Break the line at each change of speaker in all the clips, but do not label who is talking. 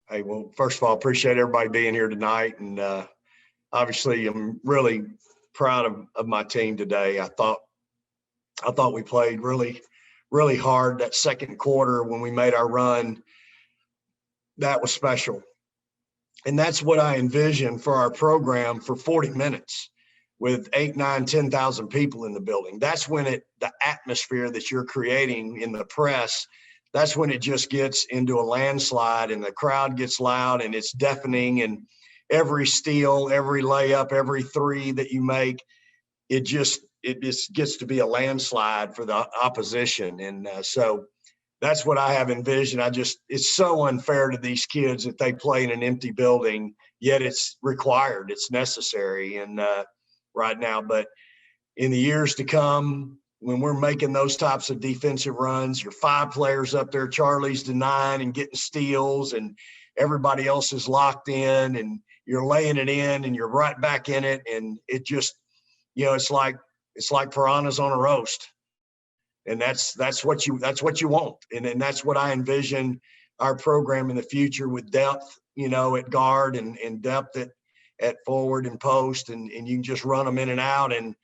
Hey, well, first of all, appreciate everybody being here tonight. And obviously, I'm really proud of my team today. I thought we played really, really hard that second quarter when we made our run. That was special. And that's what I envisioned for our program for 40 minutes with 8, 9, 10,000 people in the building. That's when the atmosphere that you're creating in the press, that's when it just gets into a landslide and the crowd gets loud and it's deafening, and every steal, every layup, every three that you make, it just gets to be a landslide for the opposition. And so that's what I have envisioned. It's so unfair to these kids that they play in an empty building, yet it's required, it's necessary. And right now, but in the years to come, when we're making those types of defensive runs, your 5 players up there, Charlie's denying and getting steals, and everybody else is locked in, and you're laying it in, and you're right back in it, and it just, it's like piranhas on a roast. And that's what you want. And that's what I envision our program in the future, with depth, at guard, and depth at forward and post, and you can just run them in and out and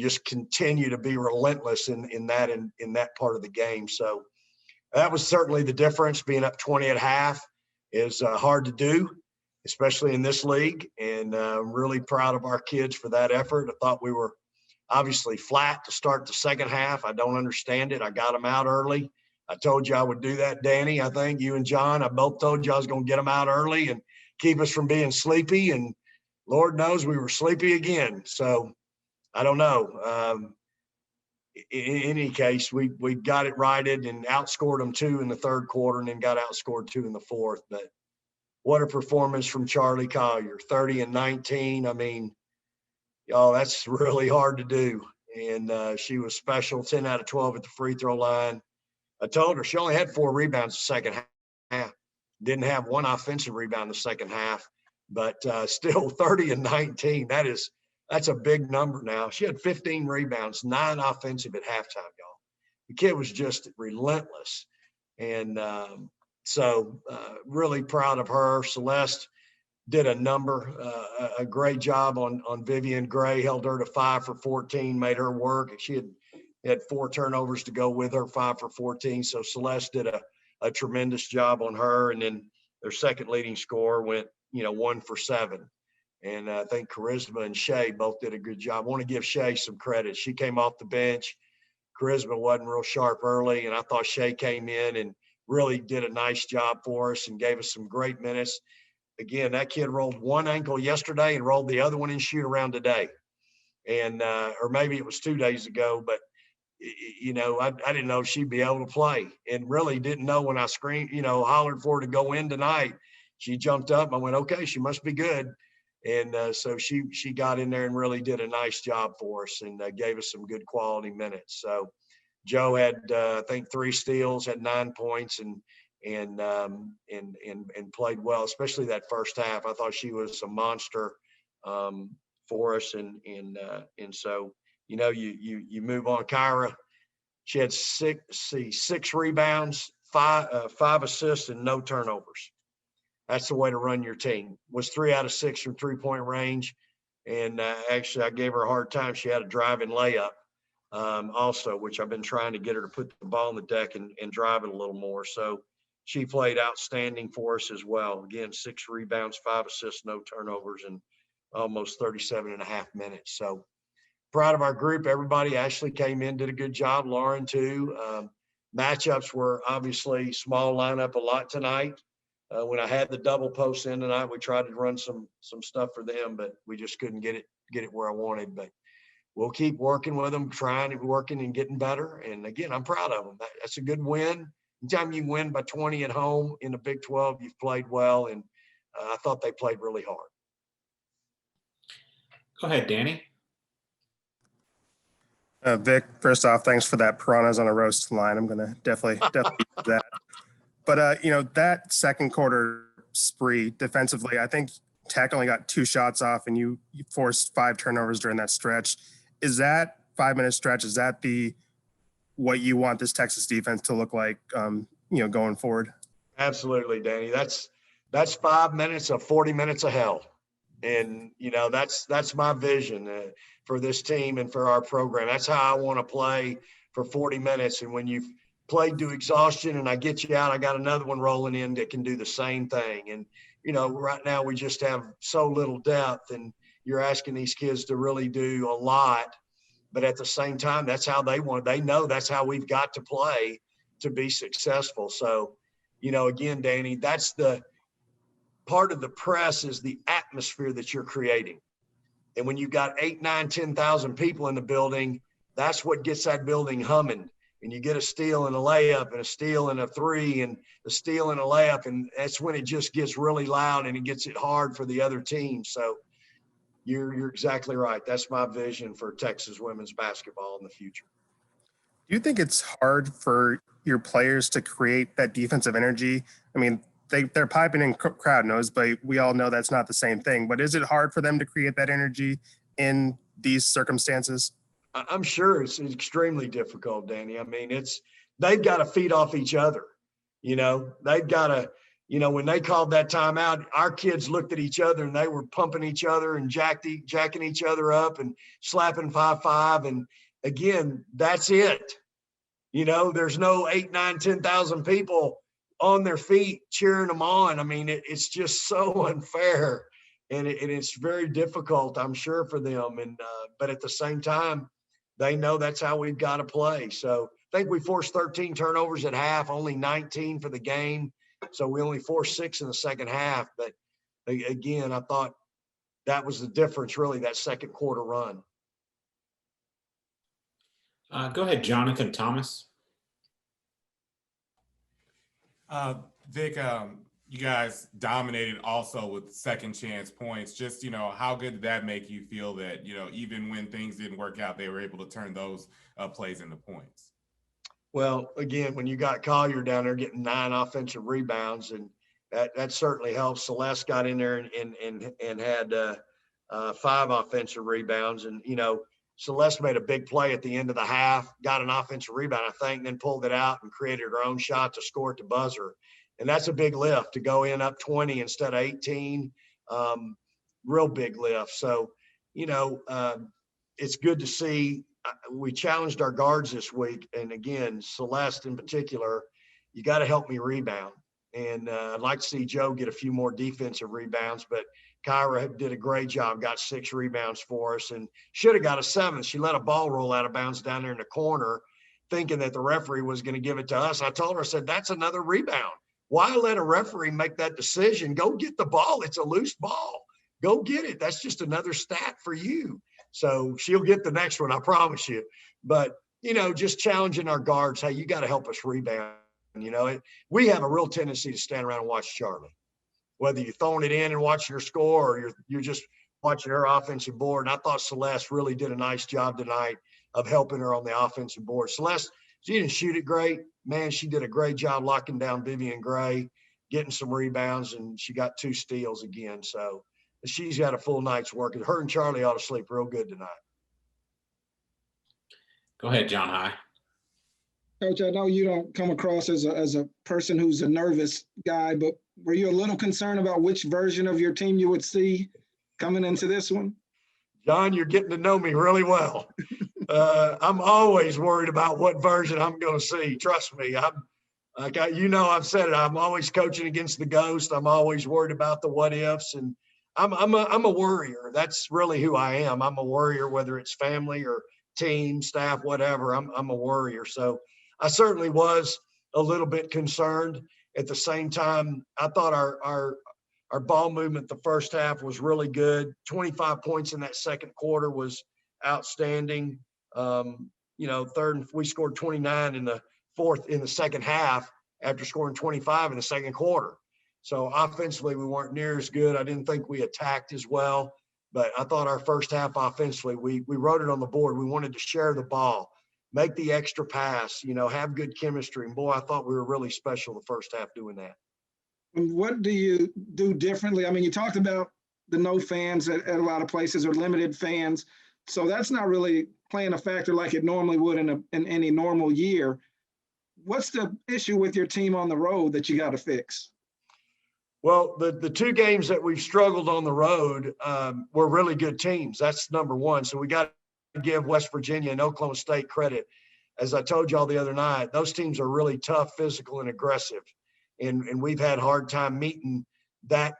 just continue to be relentless in that part of the game. So that was certainly the difference. Being up 20 at half is hard to do, especially in this league. And I'm really proud of our kids for that effort. I thought we were obviously flat to start the second half. I don't understand it. I got them out early. I told you I would do that, Danny. I think you and John, I both told you I was going to get them out early and keep us from being sleepy. And Lord knows we were sleepy again. So I don't know. In any case, we got it righted and outscored them 2 in the third quarter, and then got outscored 2 in the fourth. But what a performance from Charlie Collier, 30 and 19. I mean, y'all, that's really hard to do. And she was special, 10 out of 12 at the free throw line. I told her she only had 4 rebounds the second half. Didn't have 1 offensive rebound the second half, but still 30 and 19. That's a big number now. She had 15 rebounds, 9 offensive at halftime, y'all. The kid was just relentless. And so really proud of her. Celeste did a great job on Vivian Gray, held her to 5 for 14, made her work. She had 4 turnovers to go with her, 5 for 14. So Celeste did a tremendous job on her. And then their second leading scorer went, 1 for 7. And I think Charisma and Shay both did a good job. I want to give Shay some credit. She came off the bench. Charisma wasn't real sharp early, and I thought Shay came in and really did a nice job for us and gave us some great minutes. Again, that kid rolled one ankle yesterday and rolled the other one in shoot around today. And, or maybe it was 2 days ago, but, I didn't know she'd be able to play, and really didn't know when I screamed, hollered for her to go in tonight. She jumped up. I went, okay, she must be good. And so she got in there and really did a nice job for us, and gave us some good quality minutes. So Joe had, I think, 3 steals, had 9 points, and played well, especially that first half. I thought she was a monster for us, and so you move on. Kyra, she had 6 rebounds, 5 assists, and no turnovers. That's the way to run your team. Was 3 out of 6 from 3-point range, and actually I gave her a hard time. She had a driving layup also, which I've been trying to get her to put the ball on the deck and drive it a little more. So she played outstanding for us as well. Again, 6 rebounds, 5 assists, no turnovers, and almost 37 and a half minutes. So proud of our group. Everybody. Ashley came in, did a good job. Lauren too. Matchups were obviously small lineup a lot tonight. When I had the double post in tonight, we tried to run some stuff for them, but we just couldn't get it where I wanted. But we'll keep working with them, working and getting better. And again, I'm proud of them. That's a good win. Anytime you win by 20 at home in the Big 12, you've played well. And I thought they played really hard.
Go ahead, Danny.
Vic, first off, thanks for that piranhas on a roast line. I'm going to definitely use that. But, that second quarter spree defensively, I think Tech only got 2 shots off, and you forced 5 turnovers during that stretch. Is that 5-minute stretch, is that what you want this Texas defense to look like, going forward?
Absolutely, Danny. that's 5 minutes of 40 minutes of hell. And, that's my vision for this team and for our program. That's how I want to play for 40 minutes. And when you've played to exhaustion and I get you out, I got another one rolling in that can do the same thing. And, right now we just have so little depth, and you're asking these kids to really do a lot. But at the same time, that's how they know that's how we've got to play to be successful. So, again, Danny, that's the part of the press is the atmosphere that you're creating. And when you've got 8, 9, 10,000 people in the building, that's what gets that building humming. And you get a steal and a layup and a steal and a three and a steal and a layup. And that's when it just gets really loud and it gets it hard for the other team. So you're exactly right. That's my vision for Texas women's basketball in the future.
Do you think it's hard for your players to create that defensive energy? I mean, they're piping in crowd noise, but we all know that's not the same thing. But is it hard for them to create that energy in these circumstances?
I'm sure it's extremely difficult, Danny. I mean, they've got to feed off each other. They've got to, when they called that timeout, our kids looked at each other and they were pumping each other and jacking each other up and slapping 5-5. And again, that's it. There's no 8, 9, 10,000 people on their feet cheering them on. I mean, it's just so unfair, and it's very difficult, I'm sure, for them. And but at the same time, they know that's how we've got to play. So I think we forced 13 turnovers at half, only 19 for the game. So we only forced 6 in the second half. But again, I thought that was the difference, really, that second quarter run.
Go ahead, Jonathan Thomas.
Vic, you guys dominated also with second chance points. Just, how good did that make you feel that, even when things didn't work out, they were able to turn those plays into points?
Well, again, when you got Collier down there getting 9 offensive rebounds, and that certainly helps. Celeste got in there and had 5 offensive rebounds. And, Celeste made a big play at the end of the half, got an offensive rebound, I think, then pulled it out and created her own shot to score at the buzzer. And that's a big lift to go in up 20 instead of 18. Real big lift. So, it's good to see. We challenged our guards this week. And again, Celeste in particular, you got to help me rebound. And I'd like to see Joe get a few more defensive rebounds, but Kyra did a great job, got 6 rebounds for us, and should have got a 7th. She let a ball roll out of bounds down there in the corner, thinking that the referee was going to give it to us. I told her, I said, that's another rebound. Why let a referee make that decision? Go get the ball. It's a loose ball. Go get it. That's just another stat for you. So she'll get the next one, I promise you. But, just challenging our guards, hey, you got to help us rebound. We have a real tendency to stand around and watch Charlie, whether you're throwing it in and watching her score or you're just watching her offensive board. And I thought Celeste really did a nice job tonight of helping her on the offensive board. Celeste, she didn't shoot it great. Man, she did a great job locking down Vivian Gray, getting some rebounds, and she got 2 steals again. So she's got a full night's work. Her and Charlie ought to sleep real good tonight.
Go ahead, John High.
Coach, I know you don't come across as a person who's a nervous guy, but were you a little concerned about which version of your team you would see coming into this one?
John, you're getting to know me really well. I'm always worried about what version I'm going to see. Trust me. I've said it. I'm always coaching against the ghost. I'm always worried about the what ifs, and I'm a worrier. That's really who I am. I'm a worrier, whether it's family or team, staff, whatever. I'm a worrier. So I certainly was a little bit concerned. At the same time, I thought our ball movement the first half was really good. 25 points in that second quarter was outstanding. We scored 29 in the second half after scoring 25 in the second quarter. So offensively, we weren't near as good. I didn't think we attacked as well, but I thought our first half offensively, we wrote it on the board. We wanted to share the ball, make the extra pass, have good chemistry. And boy, I thought we were really special the first half doing that.
What do you do differently? I mean, you talked about the no fans at a lot of places or limited fans. So that's not really playing a factor like it normally would in any normal year. What's the issue with your team on the road that you got to fix?
Well, the two games that we've struggled on the road were really good teams. That's number one. So we got to give West Virginia and Oklahoma State credit. As I told y'all the other night, those teams are really tough, physical, and aggressive. And we've had a hard time meeting that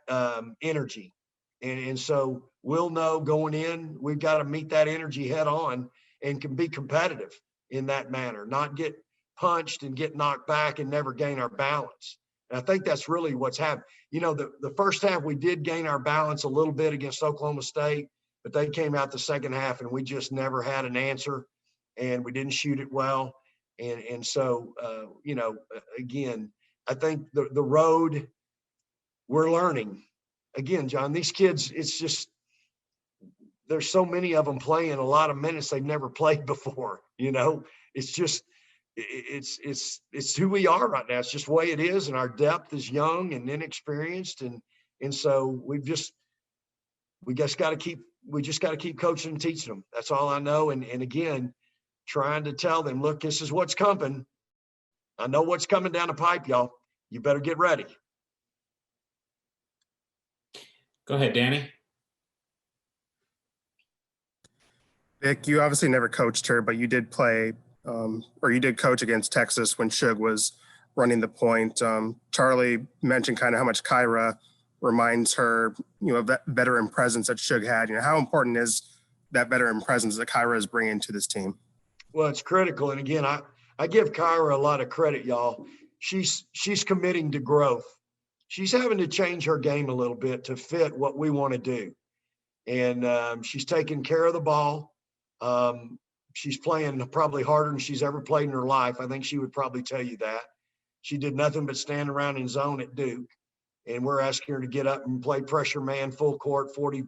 energy. And so we'll know going in, we've got to meet that energy head on and can be competitive in that manner, not get punched and get knocked back and never gain our balance. And I think that's really what's happened. You know, the first half we did gain our balance a little bit against Oklahoma State, but they came out the second half and we just never had an answer and we didn't shoot it well. And so, you know, again, I think the road, we're learning. Again, John, these kids, it's just, there's so many of them playing a lot of minutes they've never played before. You know, it's just, it's who we are right now. It's just the way it is. And our depth is young and inexperienced. And so we just got to keep coaching and teaching them. That's all I know. And again, trying to tell them, look, this is what's coming. I know what's coming down the pipe, y'all. You better get ready.
Go ahead, Danny.
Vic, you obviously never coached her, but you did play or you did coach against Texas when Shug was running the point. Charlie mentioned kind of how much Kyra reminds her, you know, of that veteran presence that Shug had. You know, how important is that veteran presence that Kyra is bringing to this team?
Well, it's critical. And again, I give Kyra a lot of credit, y'all. She's committing to growth. She's having to change her game a little bit to fit what we want to do. And she's taking care of the ball. She's playing probably harder than she's ever played in her life. I think she would probably tell you that. She did nothing but stand around in zone at Duke. And we're asking her to get up and play pressure man, full court, 40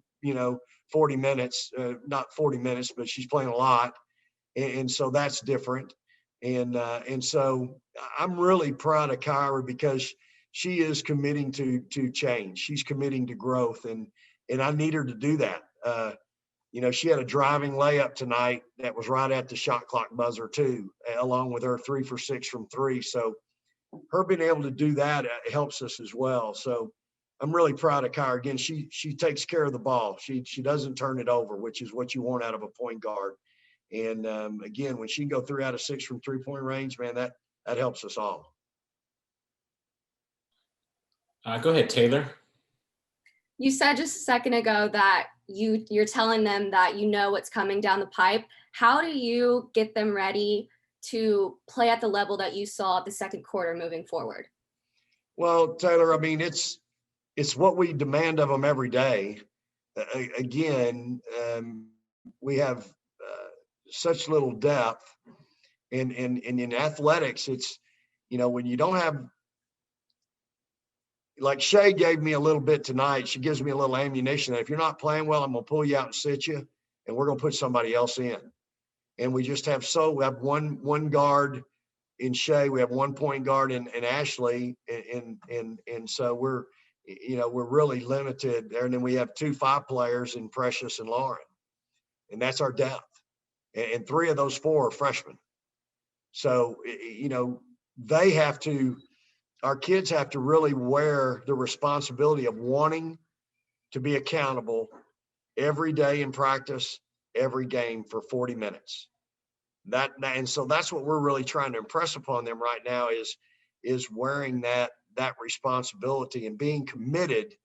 minutes, not 40 minutes, but she's playing a lot. And so that's different. And so I'm really proud of Kyra because she is committing to change. She's committing to growth, and I need her to do that. You know, she had a driving layup tonight that was right at the shot clock buzzer too, along with her 3 for 6 from 3. So her being able to do that helps us as well. So I'm really proud of Kyra. Again, she takes care of the ball. She doesn't turn it over, which is what you want out of a point guard. And again, when she can go 3 out of 6 from 3-point range, man, that helps us all.
Go ahead, Taylor.
You said just a second ago that you're telling them that you know what's coming down the pipe. How do you get them ready to play at the level that you saw at the second quarter moving forward?
Well, Taylor, I mean, it's what we demand of them every day. Again, we have such little depth, and in athletics, it's, you know, when you don't have, like Shay gave me a little bit tonight. She gives me a little ammunition that if you're not playing well, I'm going to pull you out and sit you, and we're going to put somebody else in. And we just have we have one guard in Shay. We have 1 point guard in Ashley. And so we're really limited there. And then we have 2 5 players in Precious and Lauren. And that's our depth. And 3 of those 4 are freshmen. So, you know, our kids have to really wear the responsibility of wanting to be accountable every day in practice, every game for 40 minutes. And so that's what we're really trying to impress upon them right now is wearing that responsibility and being committed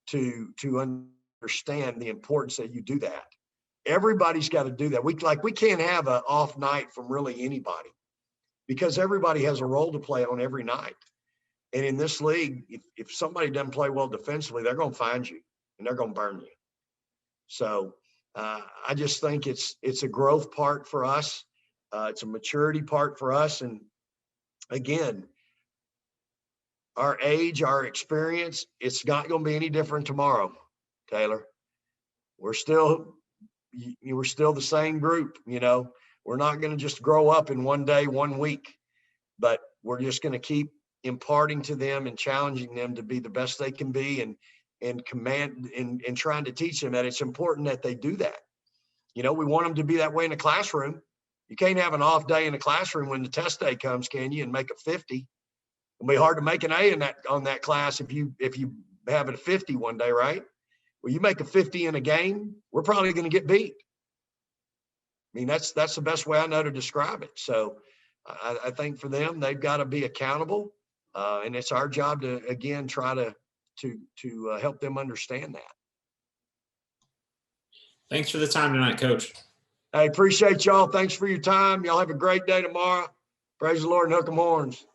to understand the importance that you do that. Everybody's got to do that. We can't have an off night from really anybody because everybody has a role to play on every night. And in this league, if somebody doesn't play well defensively, they're going to find you and they're going to burn you. So I just think it's a growth part for us. It's a maturity part for us. And again, our age, our experience, it's not going to be any different tomorrow, Taylor. We're still the same group, you know. We're not going to just grow up in one day, 1 week, but we're just going to keep imparting to them and challenging them to be the best they can be and command and trying to teach them that it's important that they do that. You know, we want them to be that way in the classroom. You can't have an off day in the classroom when the test day comes, can you, and make a 50? It'll be hard to make an A on that class if you having a 50 one day, right? Well, you make a 50 in a game, we're probably going to get beat. I mean, that's the best way I know to describe it. So I think for them, they've got to be accountable, and it's our job to, again, try to help them understand that.
Thanks for the time tonight, Coach.
I appreciate y'all. Thanks for your time. Y'all have a great day tomorrow. Praise the Lord and hook 'em horns.